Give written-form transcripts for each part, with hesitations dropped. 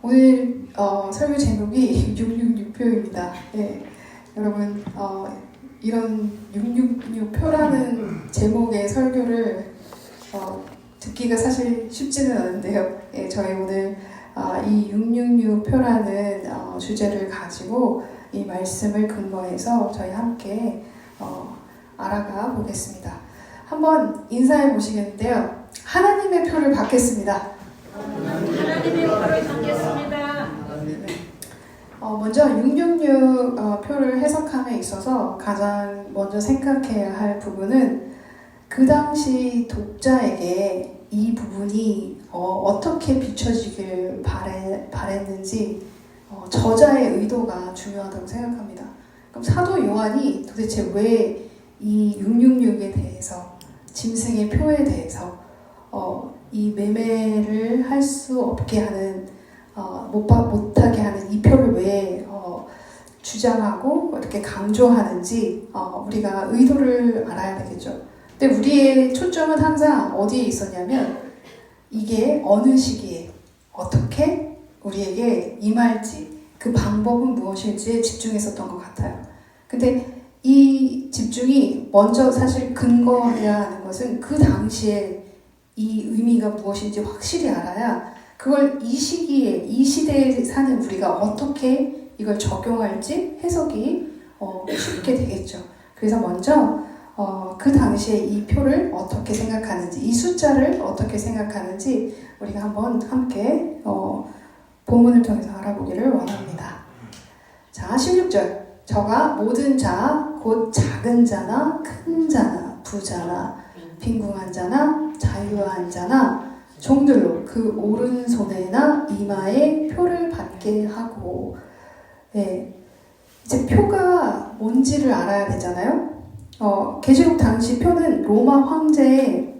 오늘 설교 제목이 666표입니다. 네, 여러분 이런 666표라는 제목의 설교를 듣기가 사실 쉽지는 않은데요. 예, 저희 오늘 이 666표라는 주제를 가지고 이 말씀을 근거해서 저희 함께 알아가 보겠습니다. 한번 인사해 보시겠는데요. 하나님의 표를 받겠습니다. 하나님의 표를 받겠습니다. 먼저 666 표를 해석함에 있어서 가장 먼저 생각해야 할 부분은 그 당시 독자에게 이 부분이 어떻게 비춰지길 바랬는지 저자의 의도가 중요하다고 생각합니다. 그럼 사도 요한이 도대체 왜 이 666에 대해서, 짐승의 표에 대해서 이 매매를 할 수 없게 하는, 못하게 하는 이 표를 왜 주장하고 이렇게 강조하는지 우리가 의도를 알아야 되겠죠. 근데 우리의 초점은 항상 어디에 있었냐면 이게 어느 시기에 어떻게 우리에게 임할지, 그 방법은 무엇일지에 집중했었던 것 같아요. 근데 이 집중이 먼저 사실 근거해야 하는 것은 그 당시에 이 의미가 무엇인지 확실히 알아야 그걸 이 시기에, 이 시대에 사는 우리가 어떻게 이걸 적용할지 해석이 쉽게 되겠죠. 그래서 먼저 그 당시에 이 표를 어떻게 생각하는지, 이 숫자를 어떻게 생각하는지 우리가 한번 함께 본문을 통해서 알아보기를 원합니다. 자, 16절. 저가 모든 자, 곧 작은 자나 큰 자나 부자나 빈궁한 자나 자유한 자나 종들로 그 오른손에나 이마에 표를 받게 하고, 이제 표가 뭔지를 알아야 되잖아요. 계시록 당시 표는 로마 황제의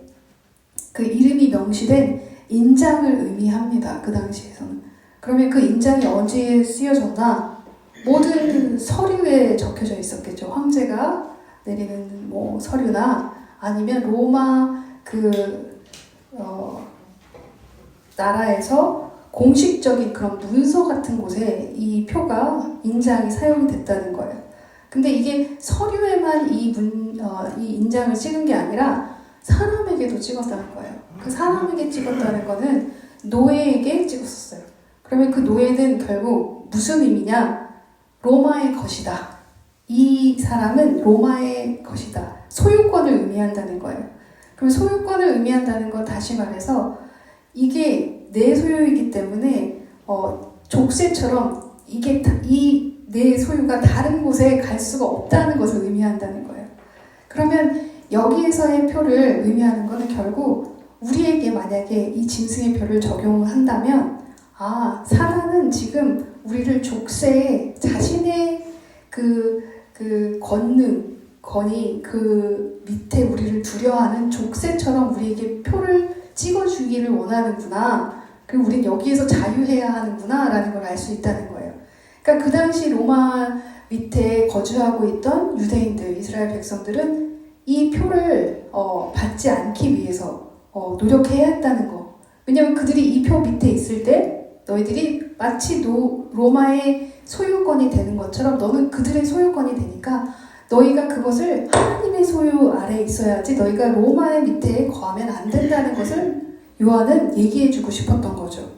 그 이름이 명시된 인장을 의미합니다. 그 당시에서는. 그러면 그 인장이 어디에 쓰여졌나? 모든 서류에 적혀져 있었겠죠. 황제가 내리는 서류나 아니면 로마 나라에서 공식적인 그런 문서 같은 곳에 이 표가, 인장이 사용이 됐다는 거예요. 근데 이게 서류에만 이 인장을 찍은 게 아니라 사람에게도 찍었다는 거예요. 그 사람에게 찍었다는 거는 노예에게 찍었었어요. 그러면 그 노예는 결국 무슨 의미냐? 로마의 것이다. 이 사람은 로마의 것이다. 소유권을 의미한다는 거예요. 그럼 소유권을 의미한다는 건 다시 말해서 이게 내 소유이기 때문에 족쇄처럼 이게 이 내 소유가 다른 곳에 갈 수가 없다는 것을 의미한다는 거예요. 그러면 여기에서의 표를 의미하는 것은 결국 우리에게 만약에 이 짐승의 표를 적용한다면 사단은 지금 우리를 족쇄에 자신의 그 권위, 그 밑에 우리를 두려워하는 족쇄처럼 우리에게 표를 찍어주기를 원하는구나. 그리고 우린 여기에서 자유해야 하는구나 라는 걸 알 수 있다는 거예요. 그러니까 그 당시 로마 밑에 거주하고 있던 유대인들, 이스라엘 백성들은 이 표를 받지 않기 위해서 노력해야 했다는 거. 왜냐하면 그들이 이 표 밑에 있을 때 너희들이 마치 로마의 소유권이 되는 것처럼 너는 그들의 소유권이 되니까 너희가 그것을 하나님의 소유 아래에 있어야지 너희가 로마의 밑에 거하면 안 된다는 것을 요한은 얘기해주고 싶었던 거죠.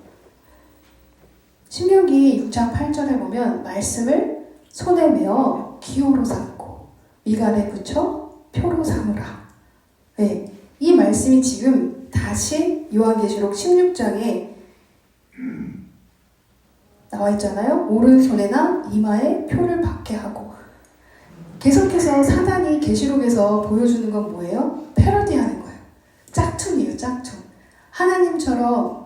신명기 6장 8절에 보면 말씀을 손에 메어 기호로 삼고 미간에 붙여 표로 삼으라. 네, 이 말씀이 지금 다시 요한계시록 16장에 나와 있잖아요. 오른손에나 이마에 표를 받게 하고. 계속해서 사단이 계시록에서 보여주는 건 뭐예요? 패러디하는 거예요. 짝퉁이에요, 짝퉁. 하나님처럼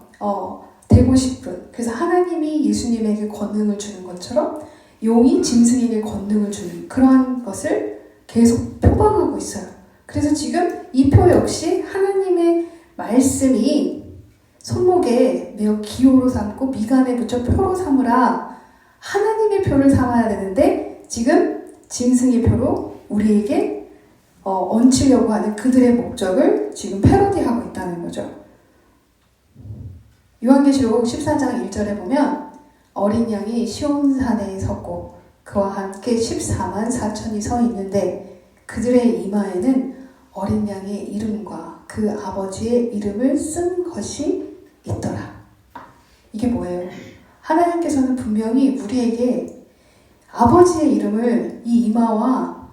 되고 싶은, 그래서 하나님이 예수님에게 권능을 주는 것처럼 용이 짐승에게 권능을 주는 그러한 것을 계속 표방하고 있어요. 그래서 지금 이 표 역시 하나님의 말씀이 손목에 메어 기호로 삼고 미간에 붙여 표로 삼으라. 하나님의 표를 삼아야 되는데 지금 짐승의 표로 우리에게 얹히려고 하는 그들의 목적을 지금 패러디하고 있다는 거죠. 요한계시록 14장 1절에 보면 어린 양이 시온산에 섰고 그와 함께 14만 4천이 서 있는데 그들의 이마에는 어린 양의 이름과 그 아버지의 이름을 쓴 것이 있더라. 이게 뭐예요? 하나님께서는 분명히 우리에게 아버지의 이름을 이 이마와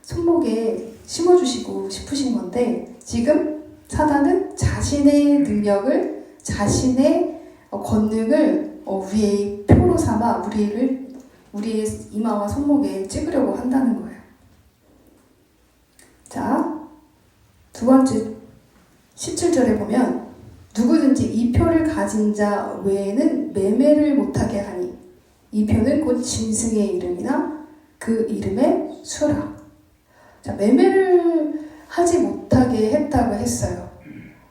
손목에 심어주시고 싶으신 건데 지금 사단은 자신의 능력을, 자신의 권능을 우리의 표로 삼아 우리의 이마와 손목에 찍으려고 한다는 거예요. 자, 두 번째 17절에 보면 누구든지 이 표를 가진 자 외에는 매매를 못하게 하니 이 표는 곧 짐승의 이름이나 그 이름의 수라. 자, 매매를 하지 못하게 했다고 했어요.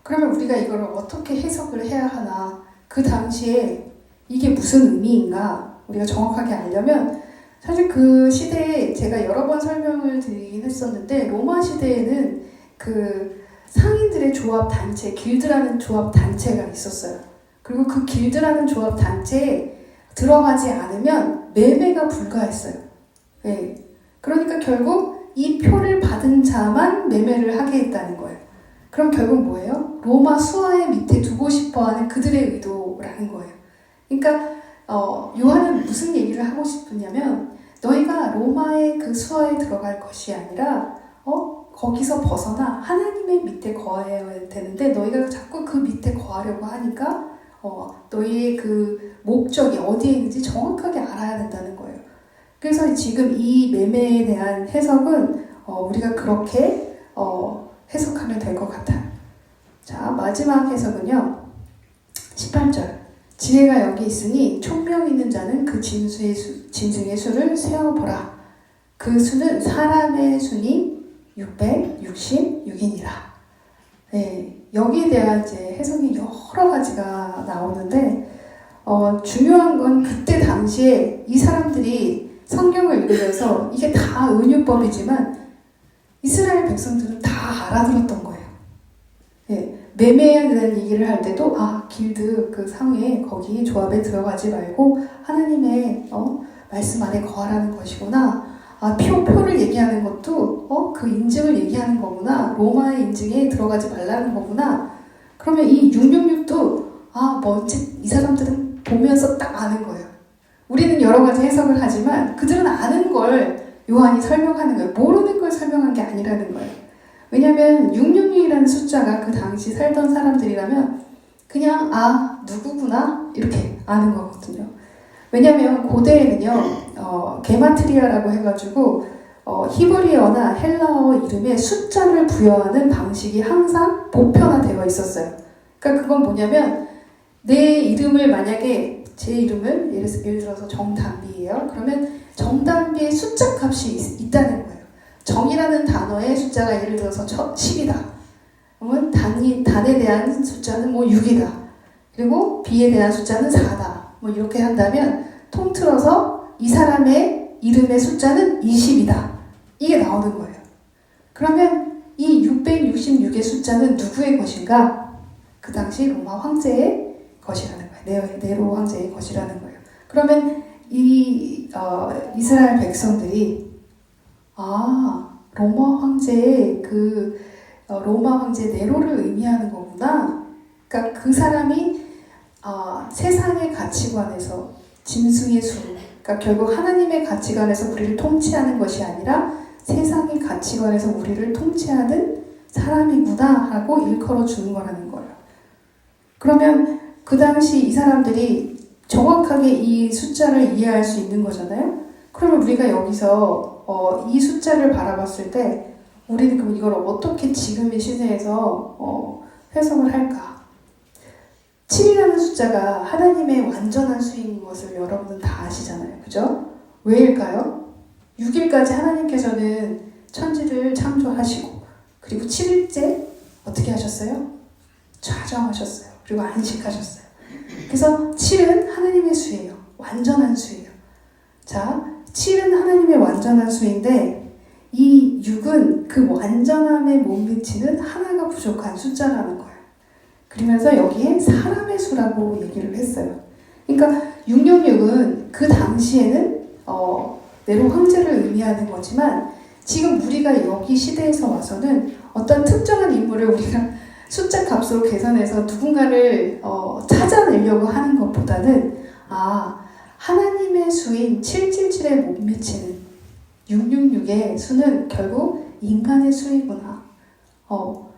그러면 우리가 이걸 어떻게 해석을 해야 하나? 그 당시에 이게 무슨 의미인가? 우리가 정확하게 알려면 사실 그 시대에 제가 여러 번 설명을 드리긴 했었는데 로마 시대에는 그 상인들의 조합 단체, 길드라는 조합 단체가 있었어요. 그리고 그 길드라는 조합 단체에 들어가지 않으면 매매가 불가했어요. 네. 그러니까 결국 이 표를 받은 자만 매매를 하게 했다는 거예요. 그럼 결국 뭐예요? 로마 수하의 밑에 두고 싶어하는 그들의 의도라는 거예요. 그러니까 요한은 무슨 얘기를 하고 싶으냐면 너희가 로마의 그 수하에 들어갈 것이 아니라 거기서 벗어나 하나님의 밑에 거해야 되는데 너희가 자꾸 그 밑에 거하려고 하니까 너희의 그 목적이 어디에 있는지 정확하게 알아야 된다는 거예요. 그래서 지금 이 매매에 대한 해석은 우리가 그렇게 해석하면 될 것 같아요. 자, 마지막 해석은요. 18절. 지혜가 여기 있으니 총명 있는 자는 그 짐승의 수를 세어보라. 그 수는 사람의 수니 666이니라. 네, 여기에 대한 이제 해석이 여러 가지가 나오는데 중요한 건 그때 당시에 이 사람들이 성경을 읽으면서 이게 다 은유법이지만 이스라엘 백성들은 다 알아들었던 거예요. 네, 매매에 대한 얘기를 할 때도 길드 그 상회에 거기 조합에 들어가지 말고 하나님의 말씀 안에 거하라는 것이구나. 표를 얘기하는 것도 그 인증을 얘기하는 거구나. 로마의 인증에 들어가지 말라는 거구나. 그러면 이 666도 뭔지 이 사람들은 보면서 딱 아는 거예요. 우리는 여러 가지 해석을 하지만 그들은 아는 걸 요한이 설명하는 거예요. 모르는 걸 설명한 게 아니라는 거예요. 왜냐하면 666이라는 숫자가 그 당시 살던 사람들이라면 그냥 누구구나 이렇게 아는 거거든요. 왜냐하면 고대에는요 게마트리아라고 해가지고 히브리어나 헬라어 이름에 숫자를 부여하는 방식이 항상 보편화되어 있었어요. 그러니까 그건 뭐냐면 내 이름을 만약에 제 이름을 예를 들어서 정담비예요. 그러면 정담비의 숫자 값이 있다는 거예요. 정이라는 단어의 숫자가 예를 들어서 10이다. 그러면 단에 대한 숫자는 6이다. 그리고 비에 대한 숫자는 4다. 이렇게 한다면 통틀어서 이 사람의 이름의 숫자는 20이다. 이게 나오는 거예요. 그러면 이 666의 숫자는 누구의 것인가? 그 당시 로마 황제의 것이라는 거예요. 네로 황제의 것이라는 거예요. 그러면 이 이스라엘 백성들이 로마 황제의 로마 황제 네로를 의미하는 거구나. 그러니까 그 사람이 세상의 가치관에서 짐승의 수, 그러니까 결국 하나님의 가치관에서 우리를 통치하는 것이 아니라 세상의 가치관에서 우리를 통치하는 사람이구나 하고 일컬어 주는 거라는 거예요. 그러면 그 당시 이 사람들이 정확하게 이 숫자를 이해할 수 있는 거잖아요. 그러면 우리가 여기서 이 숫자를 바라봤을 때 우리는 그럼 이걸 어떻게 지금의 시대에서 해석을 할까? 7이라는 숫자가 하나님의 완전한 수인 것을 여러분은 다 아시잖아요. 그죠? 왜일까요? 6일까지 하나님께서는 천지를 창조하시고 그리고 7일째 어떻게 하셨어요? 좌정하셨어요. 그리고 안식하셨어요. 그래서 7은 하나님의 수예요. 완전한 수예요. 자, 7은 하나님의 완전한 수인데 이 6은 그 완전함에 못 미치는 하나가 부족한 숫자라는 거예요. 그러면서 여기에 사람의 수라고 얘기를 했어요. 그러니까 666은 그 당시에는 네로 황제를 의미하는 거지만 지금 우리가 여기 시대에서 와서는 어떤 특정한 인물을 우리가 숫자 값으로 계산해서 누군가를 찾아내려고 하는 것보다는 하나님의 수인 777에 못 미치는 666의 수는 결국 인간의 수이구나.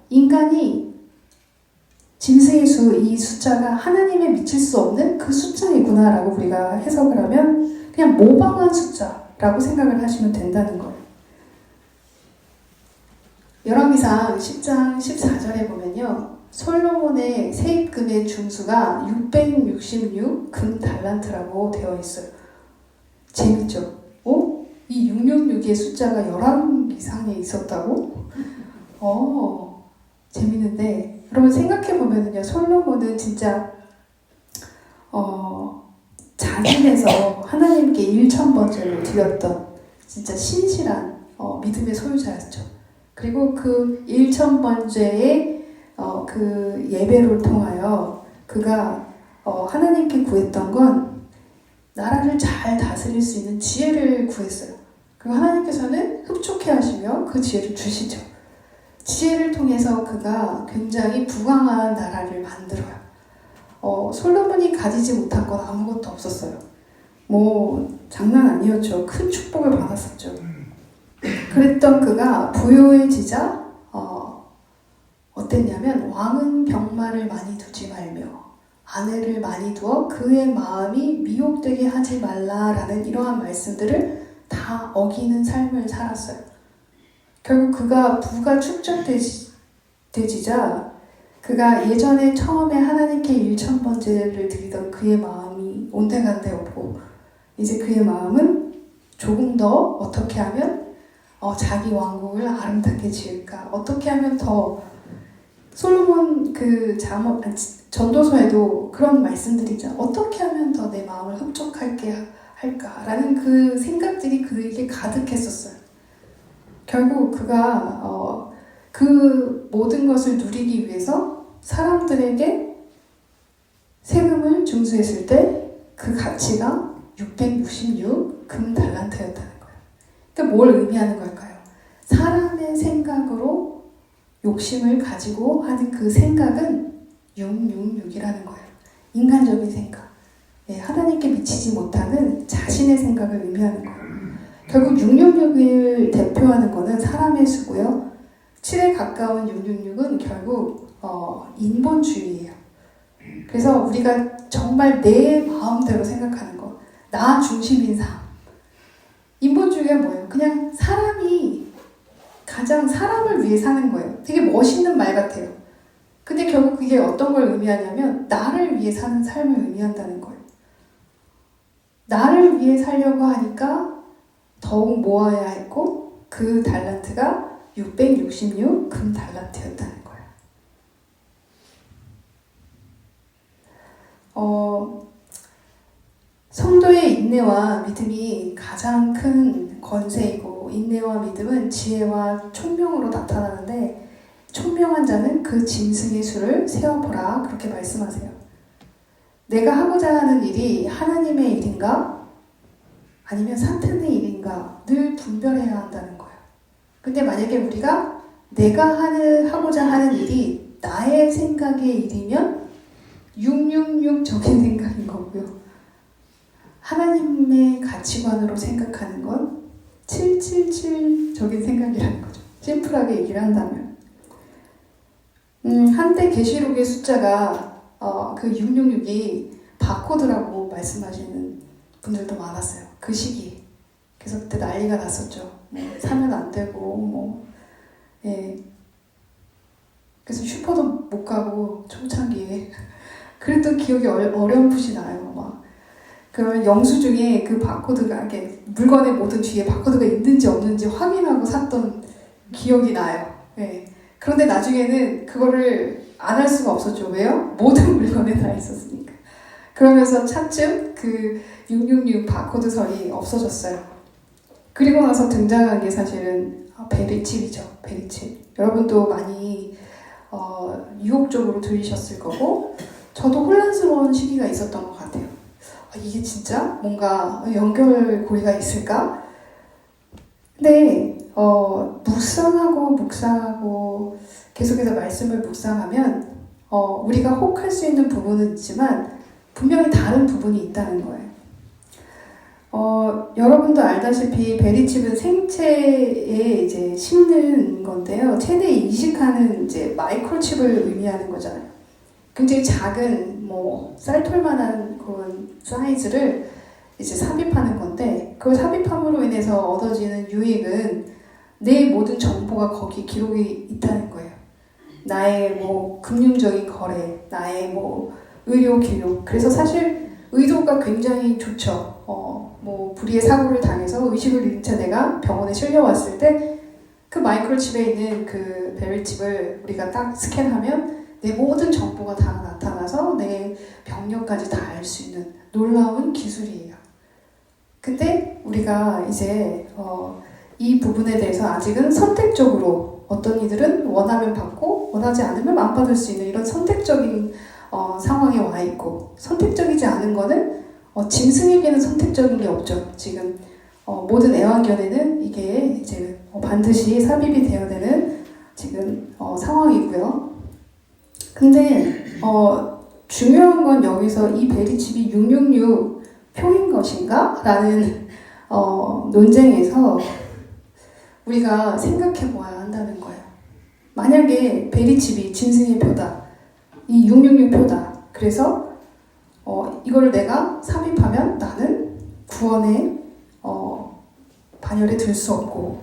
인간이 짐승의 수, 이 숫자가 하나님에 미칠 수 없는 그 숫자이구나 라고 우리가 해석을 하면 그냥 모방한 숫자라고 생각을 하시면 된다는 거예요. 열왕기상 10장 14절에 보면요. 솔로몬의 세입금의 중수가 666 금달란트라고 되어 있어요. 재밌죠? 이 666의 숫자가 열왕기상에 있었다고? 재밌는데 여러분 생각해보면요. 솔로몬은 진짜 자진해서 하나님께 1000번째를 드렸던 진짜 신실한 믿음의 소유자였죠. 그리고 그 1000번째의 그 예배를 통하여 그가 하나님께 구했던 건 나라를 잘 다스릴 수 있는 지혜를 구했어요. 그리고 하나님께서는 흡족해 하시며 그 지혜를 주시죠. 지혜를 통해서 그가 굉장히 부강한 나라를 만들어요. 솔로몬이 가지지 못한 건 아무것도 없었어요. 장난 아니었죠. 큰 축복을 받았었죠. 그랬던 그가 부요해지자 어땠냐면 왕은 병마를 많이 두지 말며 아내를 많이 두어 그의 마음이 미혹되게 하지 말라라는 이러한 말씀들을 다 어기는 삶을 살았어요. 결국 그가 부가 축적되지자 그가 예전에 처음에 하나님께 1000번째를 드리던 그의 마음이 온데간데 없고 이제 그의 마음은 조금 더 어떻게 하면 자기 왕국을 아름답게 지을까? 어떻게 하면 더 솔로몬 그 전도서에도 그런 말씀들이 있잖아. 어떻게 하면 더 내 마음을 흡족하게 할까라는 그 생각들이 그에게 가득했었어요. 결국 그가 그 모든 것을 누리기 위해서 사람들에게 세금을 징수했을 때 그 가치가 666 금달란트였다는 거예요. 그러니까 뭘 의미하는 걸까요? 사람의 생각으로 욕심을 가지고 하는 그 생각은 666이라는 거예요. 인간적인 생각. 하나님께 미치지 못하는 자신의 생각을 의미하는 거예요. 결국 666을 대표하는 거는 사람의 수고요. 7에 가까운 666은 결국 인본주의예요. 그래서 우리가 정말 내 마음대로 생각하는 거, 나 중심인 삶. 인본주의가 뭐예요? 그냥 사람이 가장 사람을 위해 사는 거예요. 되게 멋있는 말 같아요. 근데 결국 그게 어떤 걸 의미하냐면 나를 위해 사는 삶을 의미한다는 거예요. 나를 위해 살려고 하니까 더욱 모아야 했고 그 달란트가 666 금달란트였다는 거예요. 성도의 인내와 믿음이 가장 큰 권세이고 인내와 믿음은 지혜와 총명으로 나타나는데 총명한 자는 그 짐승의 수를 세어보라 그렇게 말씀하세요. 내가 하고자 하는 일이 하나님의 일인가 아니면 사탄의 일인가 늘 분별해야 한다는 거예요. 근데 만약에 우리가 내가 하고자 하는 일이 나의 생각의 일이면 666적인 생각인 거고요. 하나님의 가치관으로 생각하는 건 777적인 생각이라는 거죠. 심플하게 얘기를 한다면. 한때 계시록의 숫자가 그 666이 바코드라고 말씀하시는 분들도 많았어요. 그 시기. 그래서 그때 난리가 났었죠. 사면 안 되고 그래서 슈퍼도 못 가고 초창기에 그랬던 기억이 어렴풋이 나요. 그러면 영수증에 그 바코드가 이렇게 물건의 모든 뒤에 바코드가 있는지 없는지 확인하고 샀던 기억이 나요. 그런데 나중에는 그거를 안 할 수가 없었죠. 왜요? 모든 물건에 다 있었으니까. 그러면서 차츰 그 666 바코드선이 없어졌어요. 그리고 나서 등장한 게 사실은 베리칩이죠. 베리칩. 여러분도 많이 유혹적으로 들리셨을 거고 저도 혼란스러운 시기가 있었던 것 같아요. 이게 진짜 뭔가 연결고리가 있을까? 근데 묵상하고 계속해서 말씀을 묵상하면 우리가 혹할 수 있는 부분은 있지만 분명히 다른 부분이 있다는 거예요. 여러분도 알다시피 베리칩은 생체에 이제 심는 건데요. 체내에 이식하는 이제 마이크로칩을 의미하는 거잖아요. 굉장히 작은 쌀톨만한 그런 사이즈를 이제 삽입하는 건데 그 삽입함으로 인해서 얻어지는 유익은 내 모든 정보가 거기 기록이 있다는 거예요. 나의 금융적인 거래, 나의 의료 기록. 그래서 사실 의도가 굉장히 좋죠. 불의의 사고를 당해서 의식을 잃은 채 내가 병원에 실려왔을 때 그 마이크로칩에 있는 그 베리칩을 우리가 딱 스캔하면 내 모든 정보가 다 나타나서 내 병력까지 다 알 수 있는 놀라운 기술이에요. 근데 우리가 이제 이 부분에 대해서 아직은 선택적으로 어떤 이들은 원하면 받고 원하지 않으면 안 받을 수 있는 이런 선택적인 상황에 와 있고 선택적이지 않은 거는 짐승에게는 선택적인 게 없죠. 지금 모든 애완견에는 이게 이제 반드시 삽입이 되어야 되는 지금 상황이고요. 근데 중요한 건 여기서 이 베리칩이 666 표인 것인가? 라는 논쟁에서 우리가 생각해 보아야 한다는 거예요. 만약에 베리칩이 짐승의 표다, 이 666 표다. 그래서 이거를 내가 삽입하면 나는 구원의 반열에 들 수 없고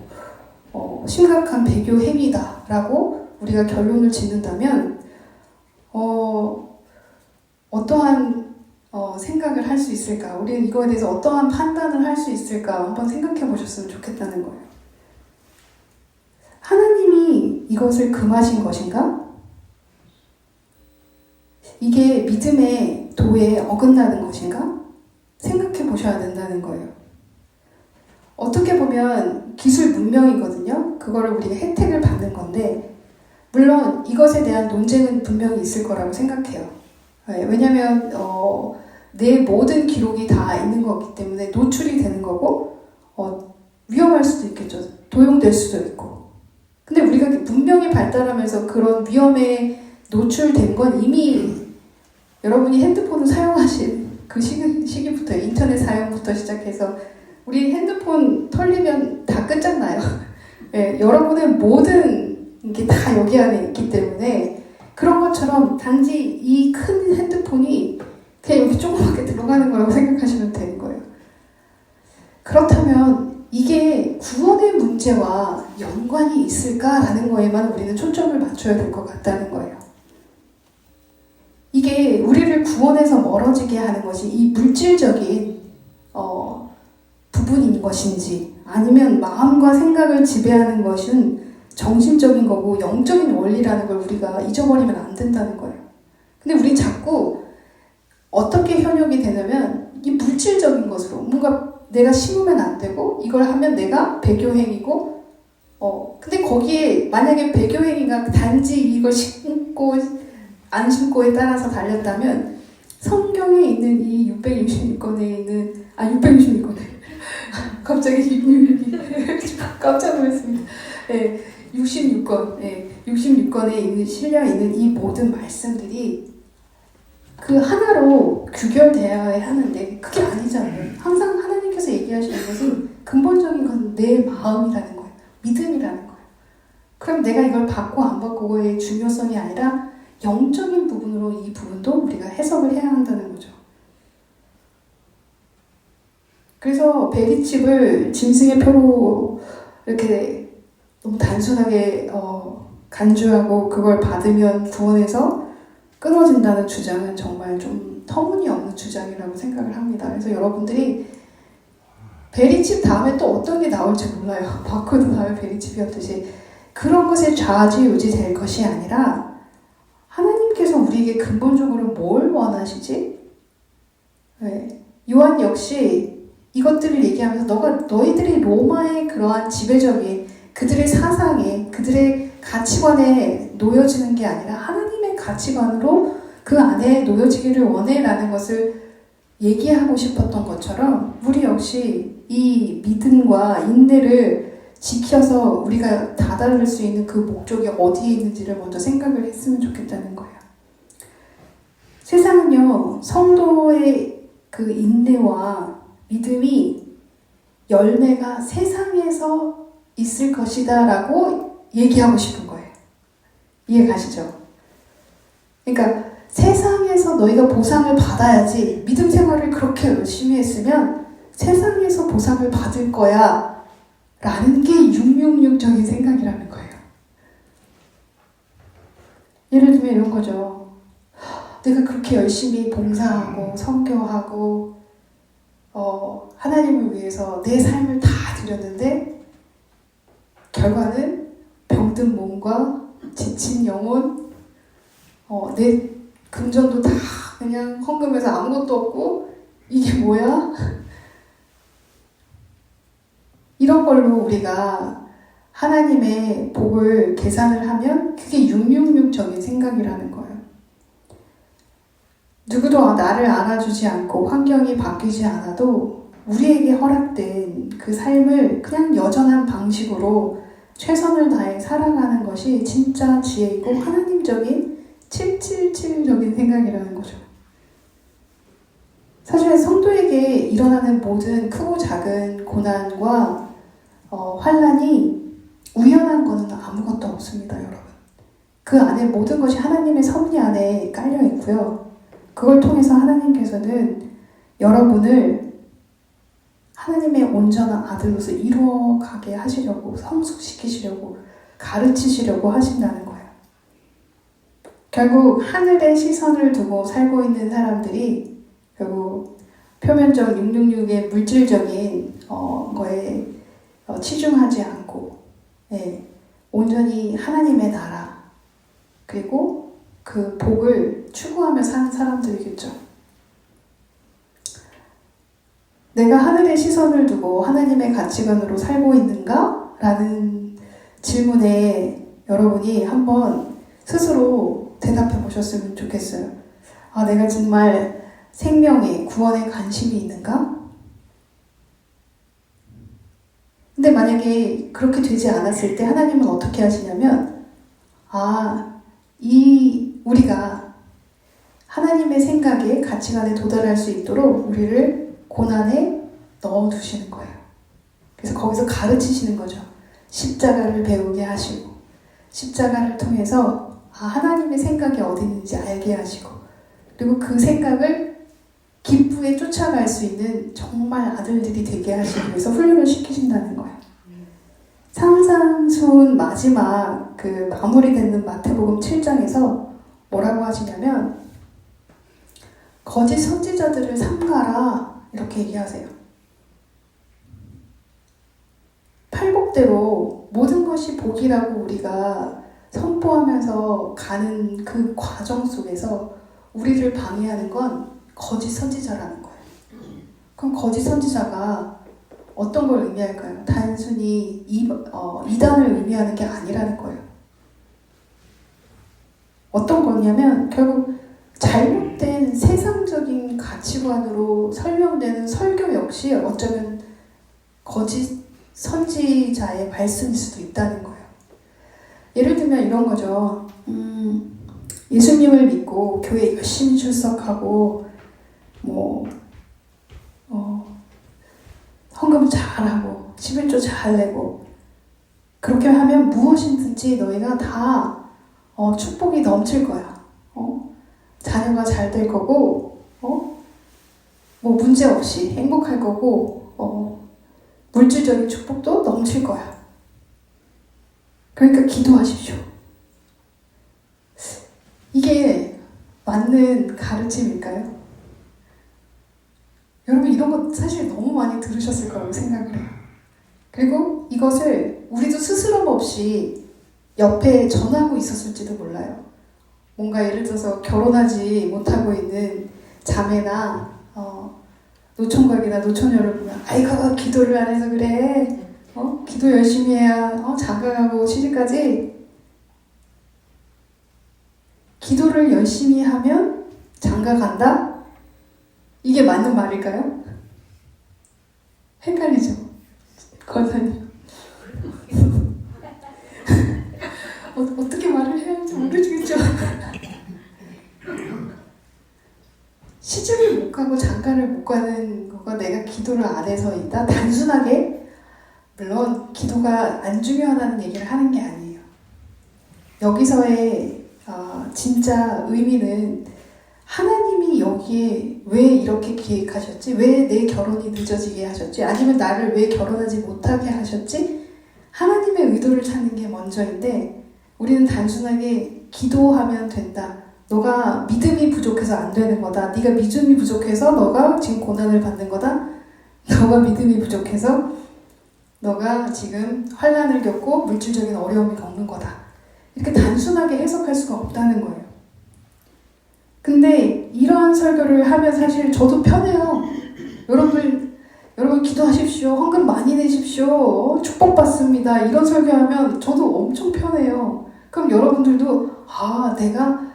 심각한 배교 행위다 라고 우리가 결론을 짓는다면 어떠한 생각을 할 수 있을까? 우리는 이거에 대해서 어떠한 판단을 할 수 있을까? 한번 생각해 보셨으면 좋겠다는 거예요. 하나님이 이것을 금하신 것인가? 이게 믿음의 도에 어긋나는 것인가? 생각해 보셔야 된다는 거예요. 어떻게 보면 기술 문명이거든요. 그거를 우리가 혜택을 받는 건데 물론 이것에 대한 논쟁은 분명히 있을 거라고 생각해요. 왜냐하면 내 모든 기록이 다 있는 거기 때문에 노출이 되는 거고 위험할 수도 있겠죠. 도용될 수도 있고. 근데 우리가 문명이 발달하면서 그런 위험에 노출된 건 이미 여러분이 핸드폰을 사용하신 그 시기부터 인터넷 사용부터 시작해서 우리 핸드폰 털리면 다 끝장나요. 네, 여러분의 모든 게 다 여기 안에 있기 때문에 그런 것처럼 단지 이 큰 핸드폰이 그냥 여기 조그맣게 들어가는 거라고 생각하시면 되는 거예요. 그렇다면 이게 구원의 문제와 연관이 있을까라는 거에만 우리는 초점을 맞춰야 될 것 같다는 거예요. 이게 우리를 구원에서 멀어지게 하는 것이 이 물질적인 부분인 것인지 아니면 마음과 생각을 지배하는 것은 정신적인 거고 영적인 원리라는 걸 우리가 잊어버리면 안 된다는 거예요. 근데 우린 자꾸 어떻게 현혹이 되냐면 이 물질적인 것으로 뭔가 내가 심으면 안 되고 이걸 하면 내가 배교행위고 근데 거기에 만약에 배교행위가 단지 이걸 심고 안 심고에 따라서 달렸다면 성경에 있는 이 666권에 있는 666권에 갑자기 666이 깜짝 놀랐습니다. 네, 66권, 66권에 실려 있는 이 모든 말씀들이 그 하나로 규결되어야 하는데 그게 아니잖아요. 항상 하나님께서 얘기하시는 것은 근본적인 건 내 마음이라는 거예요. 믿음이라는 거예요. 그럼 내가 이걸 받고 안 받고의 중요성이 아니라 영적인 부분으로 이 부분도 우리가 해석을 해야 한다는 거죠. 그래서 베리칩을 짐승의 표로 이렇게 너무 단순하게 간주하고 그걸 받으면 구원에서 끊어진다는 주장은 정말 좀 터무니없는 주장이라고 생각을 합니다. 그래서 여러분들이 베리칩 다음에 또 어떤 게 나올지 몰라요. 바코드 다음에 베리칩이었듯이 그런 것에 좌지우지 될 것이 아니라 하나님께서 우리에게 근본적으로 뭘 원하시지? 네. 요한 역시 이것들을 얘기하면서 너희들이 로마의 그러한 지배적인 그들의 사상에 그들의 가치관에 놓여지는 게 아니라 하나님의 가치관으로 그 안에 놓여지기를 원해라는 것을 얘기하고 싶었던 것처럼 우리 역시 이 믿음과 인내를 지켜서 우리가 다다를 수 있는 그 목적이 어디에 있는지를 먼저 생각을 했으면 좋겠다는 거예요. 세상은요, 성도의 그 인내와 믿음이 열매가 세상에서 있을 것이다 라고 얘기하고 싶은 거예요. 이해 가시죠? 그러니까 세상에서 너희가 보상을 받아야지, 믿음 생활을 그렇게 열심히 했으면 세상에서 보상을 받을 거야 라는 게 666적인 생각이라는 거예요. 예를 들면 이런 거죠. 내가 그렇게 열심히 봉사하고 선교하고 하나님을 위해서 내 삶을 다 드렸는데 결과는 병든 몸과 지친 영혼, 내 금전도 다 그냥 헌금해서 아무것도 없고 이게 뭐야? 이런 걸로 우리가 하나님의 복을 계산을 하면 그게 666적인 생각이라는 거예요. 누구도 나를 안아주지 않고 환경이 바뀌지 않아도 우리에게 허락된 그 삶을 그냥 여전한 방식으로 최선을 다해 살아가는 것이 진짜 지혜이고 하나님적인 777적인 생각이라는 거죠. 사실 성도에게 일어나는 모든 크고 작은 고난과 환난이 우연한 것은 아무것도 없습니다, 여러분. 그 안에 모든 것이 하나님의 섭리 안에 깔려 있고요. 그걸 통해서 하나님께서는 여러분을 하나님의 온전한 아들로서 이루어가게 하시려고, 성숙시키시려고, 가르치시려고 하신다는 거예요. 결국 하늘에 시선을 두고 살고 있는 사람들이 결국 표면적 666의 물질적인 거에 치중하지 않고 온전히 하나님의 나라 그리고 그 복을 추구하며 사는 사람들이겠죠. 내가 하늘에 시선을 두고 하나님의 가치관으로 살고 있는가? 라는 질문에 여러분이 한번 스스로 대답해 보셨으면 좋겠어요. 아, 내가 정말 생명에, 구원에 관심이 있는가? 근데 만약에 그렇게 되지 않았을 때 하나님은 어떻게 하시냐면, 우리가 하나님의 생각에, 가치관에 도달할 수 있도록 우리를 고난에 넣어두시는 거예요. 그래서 거기서 가르치시는 거죠. 십자가를 배우게 하시고, 십자가를 통해서 하나님의 생각이 어디 있는지 알게 하시고, 그리고 그 생각을 기쁘게 쫓아갈 수 있는 정말 아들들이 되게 하시기 위해서 훈련을 시키신다는 거예요. 상상순 마지막 그 마무리되는 마태복음 7장에서 뭐라고 하시냐면 거짓 선지자들을 삼가라 이렇게 얘기하세요. 팔복대로 모든 것이 복이라고 우리가 선포하면서 가는 그 과정 속에서 우리를 방해하는 건 거짓 선지자라는 거예요. 그럼 거짓 선지자가 어떤 걸 의미할까요? 단순히 이단을 의미하는 게 아니라는 거예요. 어떤 거냐면 결국 잘못된 세상적인 가치관으로 설명되는 설교 역시 어쩌면 거짓 선지자의 말씀일 수도 있다는 거예요. 예를 들면 이런 거죠. 예수님을 믿고 교회 열심히 출석하고 헌금 잘하고 11조 잘 내고 그렇게 하면 무엇이든지 너희가 다 축복이 넘칠 거야. 자녀가 잘 될 거고 문제 없이 행복할 거고 물질적인 축복도 넘칠 거야. 그러니까 기도하십시오. 이게 맞는 가르침일까요? 여러분 이런 거 사실 너무 많이 들으셨을 거라고 생각을 해요. 그리고 이것을 우리도 스스럼 없이 옆에 전하고 있었을지도 몰라요. 뭔가 예를 들어서 결혼하지 못하고 있는 자매나 노총각이나 노처녀를 보면 아이고 기도를 안 해서 그래. 기도 열심히 해야 장가가고 시집까지. 기도를 열심히 하면 장가간다? 이게 맞는 말일까요? 헷갈리죠? 권사님. 어떻게 말을 해야 할지 모르겠죠. 시집을 못 가고 장가를 못 가는 거가 내가 기도를 안 해서이다. 단순하게 물론 기도가 안 중요하다는 얘기를 하는 게 아니에요. 여기서의 진짜 의미는 하나님이 여기에 왜 이렇게 기획하셨지? 왜 내 결혼이 늦어지게 하셨지? 아니면 나를 왜 결혼하지 못하게 하셨지? 하나님의 의도를 찾는 게 먼저인데 우리는 단순하게 기도하면 된다. 너가 믿음이 부족해서 안 되는 거다. 네가 믿음이 부족해서 너가 지금 고난을 받는 거다. 너가 믿음이 부족해서 너가 지금 환난을 겪고 물질적인 어려움을 겪는 거다. 이렇게 단순하게 해석할 수가 없다는 거예요. 근데 이러한 설교를 하면 사실 저도 편해요. 여러분 기도하십시오. 헌금 많이 내십시오. 축복받습니다. 이런 설교하면 저도 엄청 편해요. 그럼 여러분들도 내가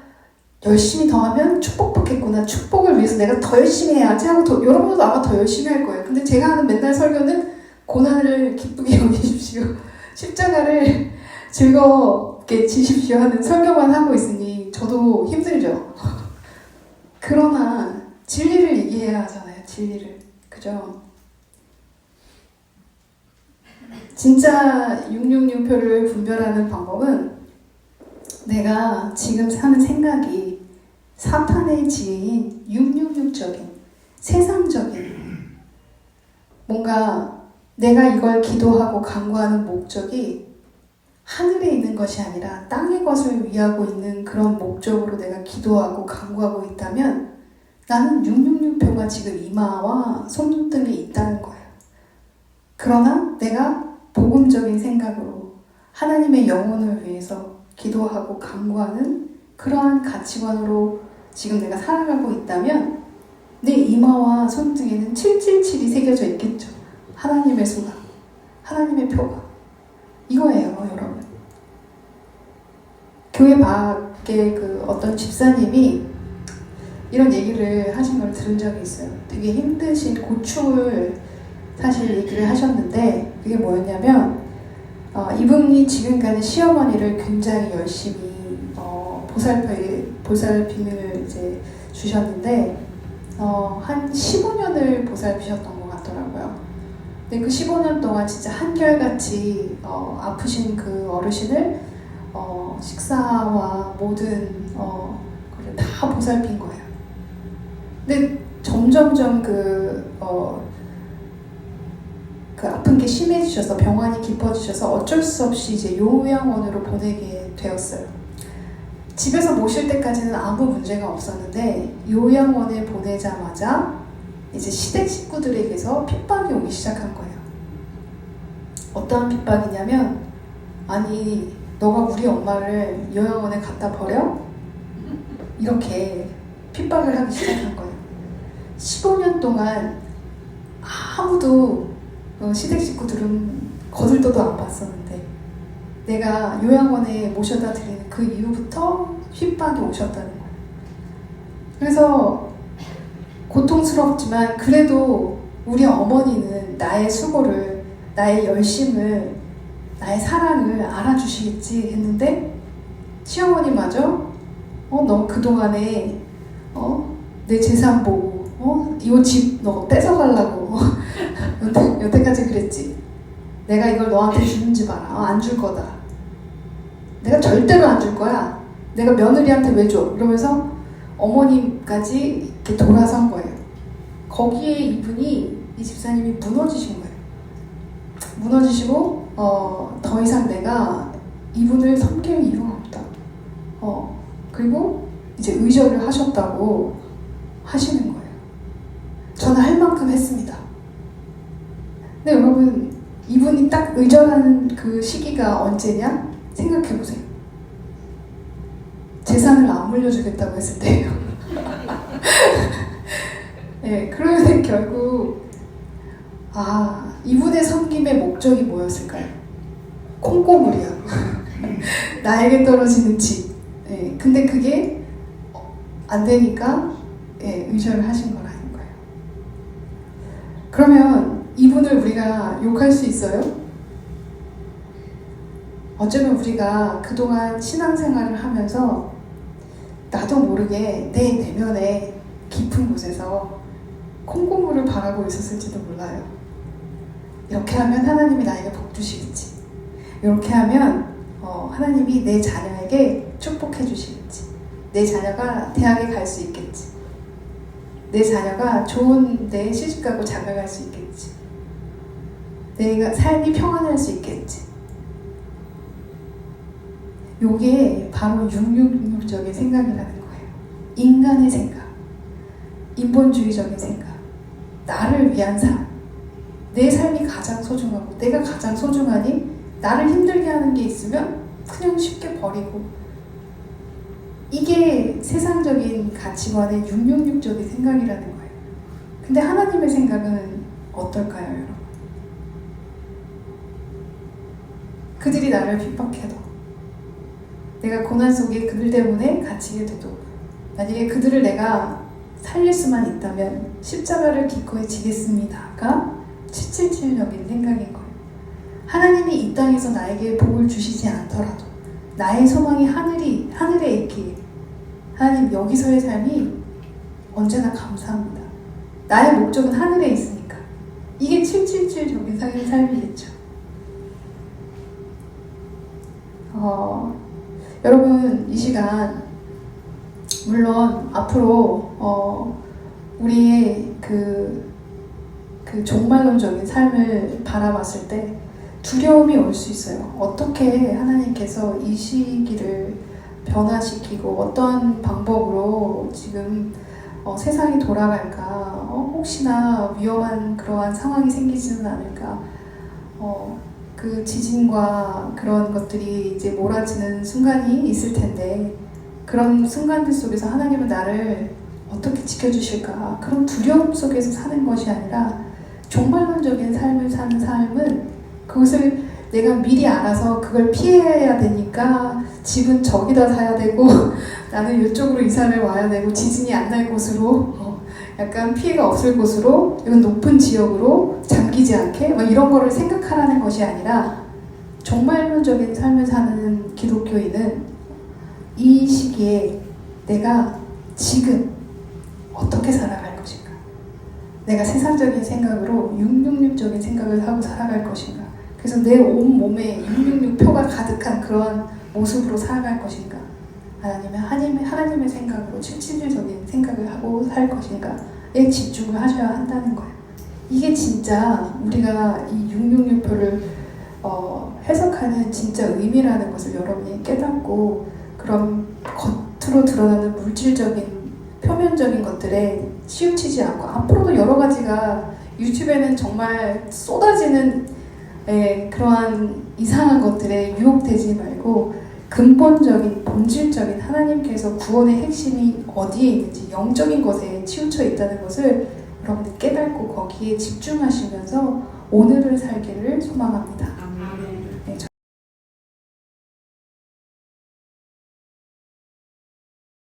열심히 더 하면 축복받겠구나. 축복을 위해서 내가 더 열심히 해야지 하고 여러분도 아마 더 열심히 할 거예요. 근데 제가 하는 맨날 설교는 고난을 기쁘게 여기십시오. 십자가를 즐겁게 지십시오 하는 설교만 하고 있으니 저도 힘들죠. 그러나 진리를 얘기해야 하잖아요. 진리를. 그죠? 진짜 666표를 분별하는 방법은 내가 지금 사는 생각이 사탄의 지혜인 666적인 세상적인 뭔가 내가 이걸 기도하고 간구하는 목적이 하늘에 있는 것이 아니라 땅의 것을 위하고 있는 그런 목적으로 내가 기도하고 간구하고 있다면 나는 666표가 지금 이마와 손등에 있다는 거예요. 그러나 내가 복음적인 생각으로 하나님의 영혼을 위해서 기도하고 간구하는 그러한 가치관으로 지금 내가 살아가고 있다면 내 이마와 손등에는 777이 새겨져 있겠죠. 하나님의 수가, 하나님의 표가. 이거예요, 여러분. 교회 밖에 어떤 집사님이 이런 얘기를 하신 걸 들은 적이 있어요. 되게 힘드신 고충을 사실 얘기를 하셨는데 그게 뭐였냐면 이분이 지금까지 시어머니를 굉장히 열심히 보살핌을 이제 주셨는데 한 15년을 보살피셨던 것 같더라고요. 근데 그 15년 동안 진짜 한결같이 아프신 그 어르신을 식사와 모든 거를 다 보살핀 거예요. 근데 점점점 그 아픈 게 심해지셔서 병환이 깊어지셔서 어쩔 수 없이 이제 요양원으로 보내게 되었어요. 집에서 모실 때까지는 아무 문제가 없었는데 요양원에 보내자마자 이제 시댁 식구들에게서 핍박이 오기 시작한 거예요. 어떠한 핍박이냐면 아니 너가 우리 엄마를 요양원에 갖다 버려? 이렇게 핍박을 하기 시작한 거예요. 15년 동안 아무도 시댁 식구들은 거들떠도 안 봤었는데 내가 요양원에 모셔다 드리는 그 이후부터 핍박이 오셨다는 거예요. 그래서 고통스럽지만 그래도 우리 어머니는 나의 수고를, 나의 열심을, 나의 사랑을 알아주시겠지 했는데 시어머니마저 너 그동안에 내 재산 보고 이 집 너 뺏어가려고 여태까지 그랬지. 내가 이걸 너한테 주는지 봐라. 안 줄 거다. 내가 절대로 안 줄 거야. 내가 며느리한테 왜 줘? 이러면서 어머님까지 이렇게 돌아선 거예요. 거기에 이 집사님이 무너지신 거예요. 무너지시고 더 이상 내가 이분을 섬길 이유가 없다. 그리고 이제 의절을 하셨다고 하시는 거예요. 저는 할 만큼 했습니다. 근데 여러분 이분이 딱 의절하는 그 시기가 언제냐? 생각해보세요. 재산을 안 물려주겠다고 했을 때예요. 네, 그러면 결국 이분의 섬김의 목적이 뭐였을까요? 콩고물이야. 나에게 떨어지는 집. 네, 근데 그게 안 되니까 의절을 하신 거라는 거예요. 그러면 이분을 우리가 욕할 수 있어요? 어쩌면 우리가 그동안 신앙생활을 하면서 나도 모르게 내 내면의 깊은 곳에서 콩고물을 바라고 있었을지도 몰라요. 이렇게 하면 하나님이 나에게 복 주시겠지. 이렇게 하면 하나님이 내 자녀에게 축복해 주시겠지. 내 자녀가 대학에 갈 수 있겠지. 내 자녀가 좋은 데 시집가고 장가갈 수 있겠지. 내가 삶이 평안할 수 있겠지. 요게 바로 육육적인 생각이라는 거예요. 인간의 생각, 인본주의적인 생각, 나를 위한 삶, 내 삶이 가장 소중하고 내가 가장 소중하니 나를 힘들게 하는 게 있으면 그냥 쉽게 버리고, 이게 세상적인 가치관의 육육적인 생각이라는 거예요. 근데 하나님의 생각은 어떨까요, 여러분? 그들이 나를 핍박해도, 내가 고난 속에 그들 때문에 갇히게 돼도, 만약에 그들을 내가 살릴 수만 있다면 십자가를 기꺼이 지겠습니다가 777적인 생각인 거예요. 하나님이 이 땅에서 나에게 복을 주시지 않더라도 나의 소망이 하늘에 있기에 하나님 여기서의 삶이 언제나 감사합니다. 나의 목적은 하늘에 있으니까. 이게 777적인 삶이겠죠. 여러분 이 시간 물론 앞으로 우리의 그 종말론적인 삶을 바라봤을 때 두려움이 올 수 있어요. 어떻게 하나님께서 이 시기를 변화시키고 어떤 방법으로 지금 세상이 돌아갈까? 혹시나 위험한 그러한 상황이 생기지는 않을까? 그 지진과 그런 것들이 이제 몰아치는 순간이 있을 텐데, 그런 순간들 속에서 하나님은 나를 어떻게 지켜주실까? 그런 두려움 속에서 사는 것이 아니라 종말론적인 삶을 사는 삶은 그것을 내가 미리 알아서 그걸 피해야 되니까 집은 저기다 사야 되고 나는 이쪽으로 이사를 와야 되고 지진이 안 날 곳으로 약간 피해가 없을 곳으로, 이건 높은 지역으로 잠기지 않게 막 이런 거를 생각하라는 것이 아니라, 종말론적인 삶을 사는 기독교인은 이 시기에 내가 지금 어떻게 살아갈 것인가, 내가 세상적인 생각으로 육육적인 생각을 하고 살아갈 것인가, 그래서 내 온몸에 666표가 가득한 그런 모습으로 살아갈 것인가, 아니면 하나님의 생각으로 777적인 생각을 하고 살 것인가에 집중을 하셔야 한다는 거예요. 이게 진짜 우리가 이 666표를 해석하는 진짜 의미라는 것을 여러분이 깨닫고, 그런 겉으로 드러나는 물질적인 표면적인 것들에 치우치지 않고, 앞으로도 여러 가지가 유튜브에는 정말 쏟아지는 그러한 이상한 것들에 유혹되지 말고, 근본적인 본질적인 하나님께서 구원의 핵심이 어디에 있는지, 영적인 것에 치우쳐 있다는 것을 여러분들 깨닫고 거기에 집중하시면서 오늘을 살기를 소망합니다.